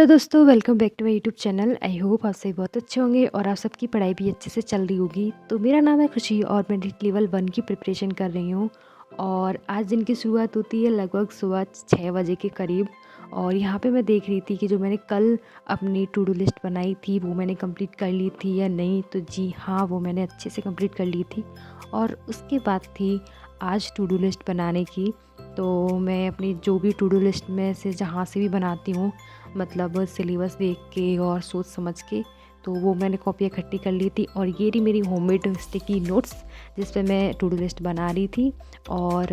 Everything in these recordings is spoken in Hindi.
हेलो दोस्तों, welcome back to my YouTube channel. I hope आप सभी बहुत अच्छे होंगे और आप सबकी पढ़ाई भी अच्छे से चल रही होगी। तो मेरा नाम है खुशी और मैं नीट लेवल 1 की प्रिपरेशन कर रही हूँ। और आज दिन की शुरुआत होती है लगभग सुबह 6 बजे के करीब। और यहाँ पे मैं देख रही थी कि जो मैंने कल अपनी टू डू लिस्ट बनाई थी वो मैंने कंप्लीट कर ली थी या नहीं। तो जी हाँ, वो मैंने अच्छे से कंप्लीट कर ली थी। और उसके बाद थी आज टू डू लिस्ट बनाने की। तो मैं अपनी जो भी टू डू लिस्ट में से जहाँ से भी बनाती हूँ, मतलब सिलेबस देख के और सोच समझ के, तो वो मैंने कॉपी इकट्ठी कर ली थी। और ये रही मेरी होममेड स्टिकी नोट्स जिस पे मैं टू डू लिस्ट बना रही थी। और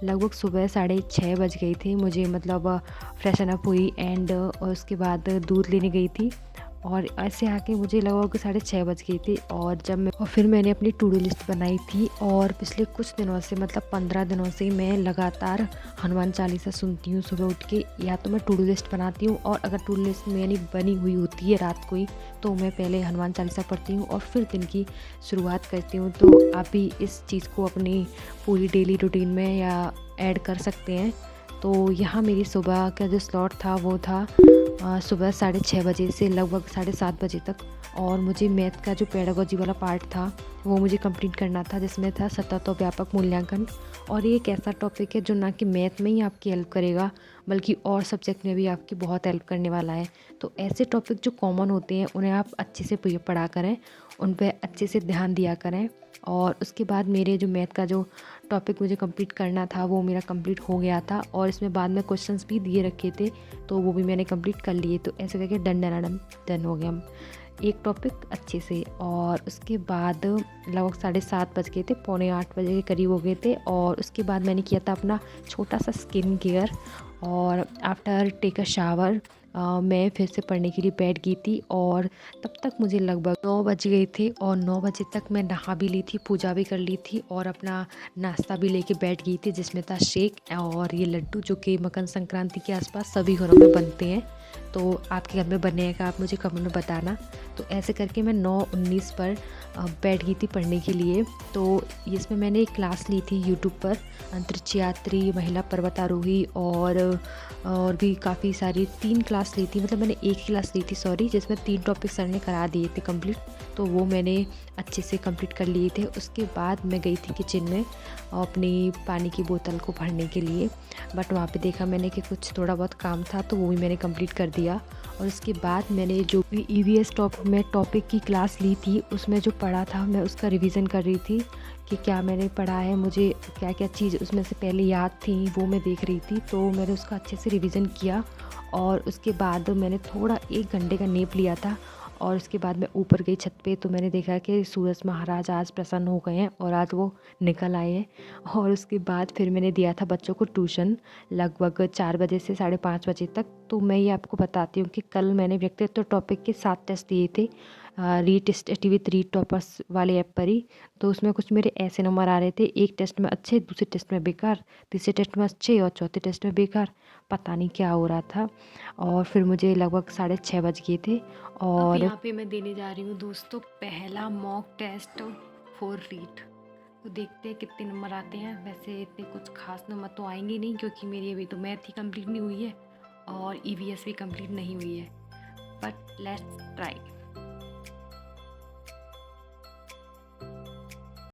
लगभग सुबह 6:30 बज गई थी मुझे, मतलब फ्रेशन अप हुई एंड और उसके बाद दूध लेने गई थी। और ऐसे आके मुझे लगभग 6:30 बज गई थी। और फिर मैंने अपनी टू डू लिस्ट बनाई थी। और पिछले कुछ दिनों से, मतलब 15 दिनों से मैं लगातार हनुमान चालीसा सुनती हूँ सुबह उठ के। या तो मैं टू डू लिस्ट बनाती हूँ और अगर टू डू लिस्ट मेरी बनी हुई होती है रात को ही, तो मैं पहले हनुमान चालीसा पढ़ती हूँ और फिर दिन की शुरुआत करती हूँ। तो आप भी इस चीज़ को अपनी पूरी डेली रूटीन में या ऐड कर सकते हैं। तो यहाँ मेरी सुबह का जो स्लॉट था वो था सुबह 6:30 बजे से लगभग 7:30 बजे तक। और मुझे मैथ का जो पेडागोजी वाला पार्ट था वो मुझे कंप्लीट करना था, जिसमें था सतत और व्यापक मूल्यांकन। और ये एक ऐसा टॉपिक है जो ना कि मैथ में ही आपकी हेल्प करेगा बल्कि और सब्जेक्ट में भी आपकी बहुत हेल्प करने वाला है। तो ऐसे टॉपिक जो कॉमन होते हैं उन्हें आप अच्छे से पढ़ा करें, उन पर अच्छे से ध्यान दिया करें। और उसके बाद मेरे जो मैथ का जो टॉपिक मुझे कंप्लीट करना था वो मेरा कंप्लीट हो गया था। और इसमें बाद में क्वेश्चंस भी दिए रखे थे, तो वो भी मैंने कंप्लीट कर लिए। तो ऐसे करके डन हो गया एक टॉपिक अच्छे से। और उसके बाद लगभग 7:30 बज गए थे, 7:45 बजे के करीब हो गए थे। और उसके बाद मैंने किया था अपना छोटा सा स्किन केयर। और आफ्टर टेक अ शावर मैं फिर से पढ़ने के लिए बैठ गई थी। और तब तक मुझे लगभग 9 बज गए थे और 9 बजे तक मैं नहा भी ली थी, पूजा भी कर ली थी और अपना नाश्ता भी लेके बैठ गई थी, जिसमें था शेक और ये लड्डू जो कि मकर संक्रांति के आसपास सभी घरों में बनते हैं। तो आपके घर में बनेगा, आप मुझे कमेंट में बताना। तो ऐसे करके मैं 9:19 पर बैठ गई थी पढ़ने के लिए। तो इसमें मैंने एक क्लास ली थी यूट्यूब पर, अंतरिक्ष यात्री, महिला पर्वतारोही और भी काफ़ी सारी 3 क्लास ली थी। मतलब मैंने एक क्लास ली थी, सॉरी, जिसमें 3 टॉपिक सर ने करा दिए थे कंप्लीट। तो वो मैंने अच्छे से कंप्लीट कर लिए थे। उसके बाद मैं गई थी किचन में अपनी पानी की बोतल को भरने के लिए। बट वहाँ पे देखा मैंने कि कुछ थोड़ा बहुत काम था, तो वो भी मैंने कंप्लीट कर दिया। और उसके बाद मैंने जो भी ईवीएस टॉपिक की क्लास ली थी उसमें जो पढ़ा था मैं उसका रिवीजन कर रही थी कि क्या मैंने पढ़ा है, मुझे क्या क्या चीज़ उसमें से पहले याद थी वो मैं देख रही थी। तो मैंने उसका अच्छे से रिवीजन किया। और उसके बाद मैंने थोड़ा 1 घंटे का नैप लिया था। और उसके बाद मैं ऊपर गई छत पे, तो मैंने देखा कि सूरज महाराज आज प्रसन्न हो गए हैं और आज वो निकल आए हैं। और उसके बाद फिर मैंने दिया था बच्चों को ट्यूशन लगभग 4 बजे से 5:30 बजे तक। तो मैं ये आपको बताती हूँ कि कल मैंने व्यक्तित्व टॉपिक के 7 टेस्ट दिए थे, REET study with REET toppers वाले ऐप पर ही। तो उसमें कुछ मेरे ऐसे नंबर आ रहे थे, एक टेस्ट में अच्छे, दूसरे टेस्ट में बेकार, तीसरे टेस्ट में अच्छे और चौथे टेस्ट में बेकार। पता नहीं क्या हो रहा था। और फिर मुझे लगभग 6:30 बज गए थे। अब और यहाँ पे मैं देने जा रही हूँ दोस्तों पहला मॉक टेस्ट फॉर रीट। तो देखते हैं कितने नंबर आते हैं। वैसे इतने कुछ खास नंबर तो आएंगे नहीं, क्योंकि मेरी अभी तो मैथ ही कंप्लीट नहीं हुई है और ईवीएस भी कंप्लीट नहीं हुई है। But let's try.